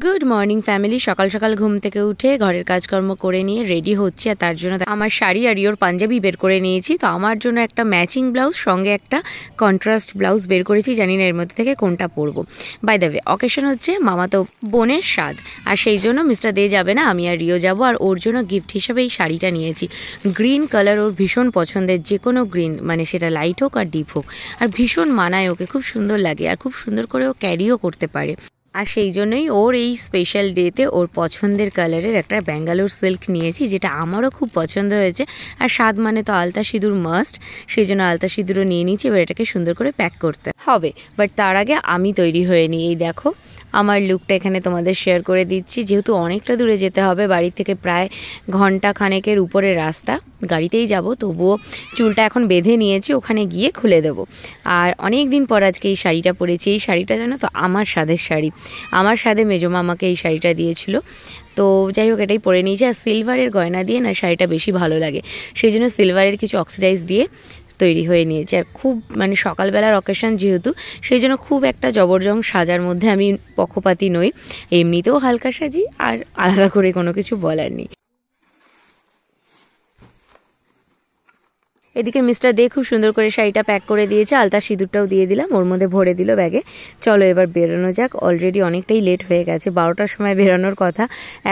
Good morning family. সকাল সকাল ঘুম থেকে উঠে ঘরের কাজকর্ম করে নিয়ে রেডি হচ্ছে, আর তার জন্য আমার শাড়ি আর রিওর পাঞ্জাবি বের করে নিয়েছি। তো আমার জন্য একটা ম্যাচিং ব্লাউজ সঙ্গে একটা কন্ট্রাস্ট ব্লাউজ বের করেছি, জানি না এর মধ্যে থেকে কোনটা পরবো। বাই দ্য ওয়ে, অকেশন হচ্ছে মামাতো বোনের স্বাদ, আর সেই জন্য মিস্টার দে যাবে না, আমি আর রিও যাব। আর ওর জন্য গিফট হিসেবে এই শাড়িটা নিয়েছি। গ্রিন কালার ওর ভীষণ পছন্দের, যে কোনো গ্রিন, মানে সেটা লাইট হোক আর ডিপ হোক, আর ভীষণ মানায় ওকে, খুব সুন্দর লাগে আর খুব সুন্দর করে ও ক্যারিও করতে পারে। আর সেই জন্যই ওর এই স্পেশাল ডেতে ওর পছন্দের কালারের একটা ব্যাঙ্গালোর সিল্ক নিয়েছি, যেটা আমারও খুব পছন্দ হয়েছে। আর স্বাদ মানে তো আলতা সিঁদুর মাস্ট, সেই জন্য আলতা সিঁদুরও নিয়ে নিয়েছি। এবার এটাকে সুন্দর করে প্যাক করতে হবে, বাট তার আগে আমি তৈরি হয়ে নিই। এই দেখো আমার লুকটা এখানে তোমাদের শেয়ার করে দিচ্ছি। যেহেতু অনেকটা দূরে যেতে হবে, বাড়ি থেকে প্রায় ঘন্টা খানেকের উপরে রাস্তা, গাড়িতেই যাব, তবুও চুলটা এখন বেঁধে নিয়েছি, ওখানে গিয়ে খুলে দেব। আর অনেক দিন পর আজকে এই শাড়িটা পরেছি। এই শাড়িটা জানো তো আমার স্বাদের শাড়ি, আমার স্বাদে মেজমা আমাকে এই শাড়িটা দিয়েছিল। তো যাই হোক, এটাই পরে নিয়েছি। আর সিলভারের গয়না দিয়ে না শাড়িটা বেশি ভালো লাগে, সেই জন্য সিলভারের কিছু অক্সিডাইজ দিয়ে তৈরি হয়ে নিয়েছে। আর খুব মানে সকালবেলার অকেশন যেহেতু, সেই জন্য খুব একটা জবরজং সাজার মধ্যে আমি পক্ষপাতী নই, এমনিতেও হালকা সাজি, আর আলাদা করে কোনো কিছু বলার নেই। এদিকে মিস্টার দে খুব সুন্দর করে শাড়িটা প্যাক করে দিয়েছে, আলতা সিঁদুরটাও দিয়ে দিলাম, ওর মধ্যে ভরে দিল ব্যাগে। চলো এবার বেরোনো যাক, অলরেডি অনেকটাই লেট হয়ে গেছে। 12টার সময় বেরোনোর কথা,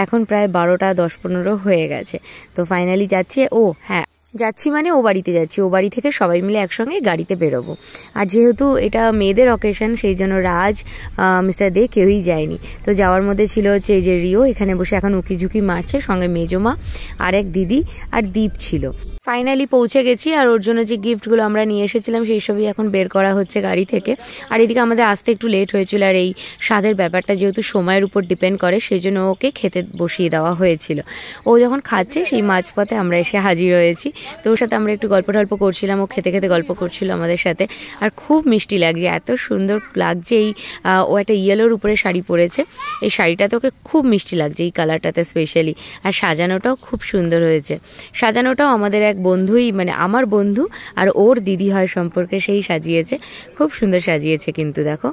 এখন প্রায় 12টা 10-15 হয়ে গেছে। তো ফাইনালি যাচ্ছি। ও হ্যাঁ, যাচ্ছি মানে ও বাড়িতে যাচ্ছি, ও বাড়ি থেকে সবাই মিলে একসঙ্গে গাড়িতে বেরোবো। আর যেহেতু এটা মেয়েদের অকেশন, সেই জন্য রাজ, মিস্টার দে কেউই যায়নি। তো যাওয়ার মধ্যে ছিল হচ্ছে এই যে রিও এখানে বসে এখন উকিঝুঁকি মারছে, সঙ্গে মেজমা আর এক দিদি আর দীপ ছিল। ফাইনালি পৌঁছে গেছি, আর ওর জন্য যে গিফটগুলো আমরা নিয়ে এসেছিলাম সেই সবই এখন বের করা হচ্ছে গাড়ি থেকে। আর এদিকে আমাদের আসতে একটু লেট হয়েছিল, আর এই স্বাদের ব্যাপারটা যেহেতু সময়ের উপর ডিপেন্ড করে, সেই জন্য ওকে খেতে বসিয়ে দেওয়া হয়েছিল। ও যখন খাচ্ছে সেই মাঝপথে আমরা এসে হাজির হয়েছি। তো ওর সাথে আমরা একটু গল্প টল্প করছিলাম, ও খেতে খেতে গল্প করছিল আমাদের সাথে। আর খুব মিষ্টি লাগছে, এত সুন্দর লাগছে। এই ও একটা ইয়েলোর উপরে শাড়ি পরেছে, এই শাড়িটাতে ওকে খুব মিষ্টি লাগছে, এই কালারটাতে স্পেশালি। আর সাজানোটাও খুব সুন্দর হয়েছে। সাজানোটাও আমাদের এক বন্ধুই, মানে আমার বন্ধু আর ওর দিদি হয় সম্পর্কে, সেই সাজিয়েছে, খুব সুন্দর সাজিয়েছে কিন্তু দেখো।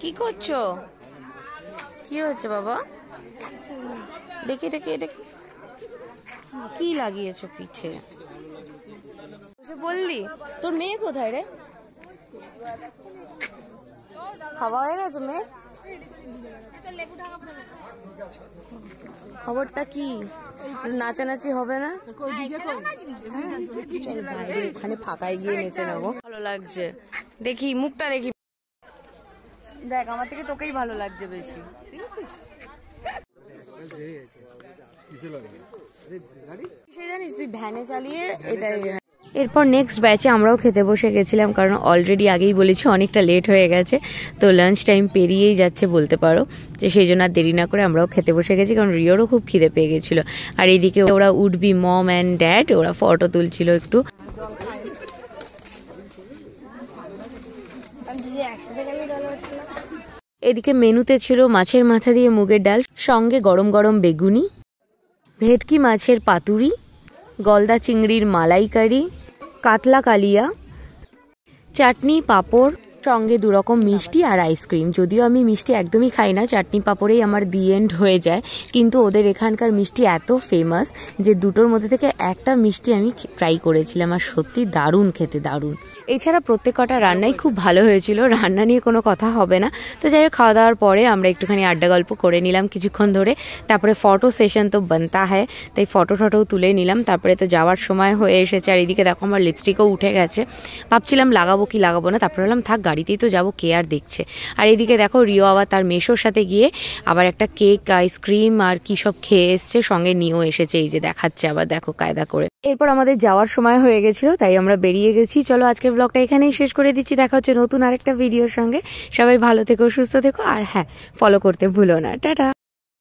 কি করছো? কি হচ্ছে বাবা? দেখি এটা কি লাগিয়েছো পিঠে? বললি তোর মেয়ে কোথায় রে? খাওয়া হয়ে গেছে মেয়ে? খবরটা কি? নাচানাচি হবে না? ওখানে ফাঁকায় গিয়ে নেচে নেবো, ভালো লাগছে। দেখি মুখটা দেখি, দেখ আমার থেকে তোকেই ভালো লাগছে বেশি। সে জানিস তুই ভ্যানে চালিয়ে এটাই। এরপর নেক্সট ব্যাচে আমরাও খেতে বসে গেছিলাম, কারণ অলরেডি আগেই বলেছি অনেকটা লেট হয়ে গেছে। তো লাঞ্চ টাইম পেরিয়েই যাচ্ছে বলতে পারো, তো সেই জন্য আর দেরি না করে আমরাও খেতে বসে গেছি, কারণ রিওরও খুব খিদে পেয়ে গেছিলো। আর এইদিকে ওরা would be mom and dad, ওরা ফটো তুলছিল একটু। এদিকে মেনুতে ছিল মাছের মাথা দিয়ে মুগের ডাল, সঙ্গে গরম গরম বেগুনি, ভেটকি মাছের পাতুরি, গলদা চিংড়ির মালাইকারি, কাতলা কালিয়া, চাটনি, পাঁপড়, সঙ্গে 2 রকম মিষ্টি আর আইসক্রিম। যদিও আমি মিষ্টি একদমই খাই না, চাটনি পাঁপড়েই আমার দি এন্ড হয়ে যায়, কিন্তু ওদের এখানকার মিষ্টি এত ফেমাস যে দুটোর মধ্যে থেকে একটা মিষ্টি আমি ট্রাই করেছিলাম, আর সত্যি দারুণ খেতে, দারুণ। এছাড়া প্রত্যেক কটা রান্নাই খুব ভালো হয়েছিল, রান্না নিয়ে কোনো কথা হবে না। তো যাই হোক, খাওয়া দাওয়ার পরে আমরা একটুখানি আড্ডা গল্প করে নিলাম কিছুক্ষণ ধরে। তারপরে ফটো সেশন তো বানতা হয়, তাই ফটোও তুলে নিলাম। তারপরে তো যাওয়ার সময় হয়ে এসেছে। আর এদিকে দেখো আমার লিপস্টিকও উঠে গেছে, ভাবছিলাম লাগাবো কি লাগাবো না, তারপরে বললাম থাক, গাড়িতেই তো যাবো, কে আর দেখছে। আর এদিকে দেখো রিও আবার তার মেশোর সাথে গিয়ে আবার একটা কেক, আইসক্রিম আর কি সব খেয়ে এসছে, সঙ্গে নিয়েও এসেছে, এই যে দেখাচ্ছে আবার, দেখো কায়দা করে। এরপর আমাদের যাওয়ার সময় হয়ে গেছিল, তাই আমরা বেরিয়ে গেছি। চলো আজকের ব্লগটা এখানেই শেষ করে দিচ্ছি, দেখা হচ্ছে নতুন আরেকটা ভিডিওর সঙ্গে। সবাই ভালো থেকো, সুস্থ থেকো, আর হ্যাঁ, ফলো করতে ভুলো না। টাটা।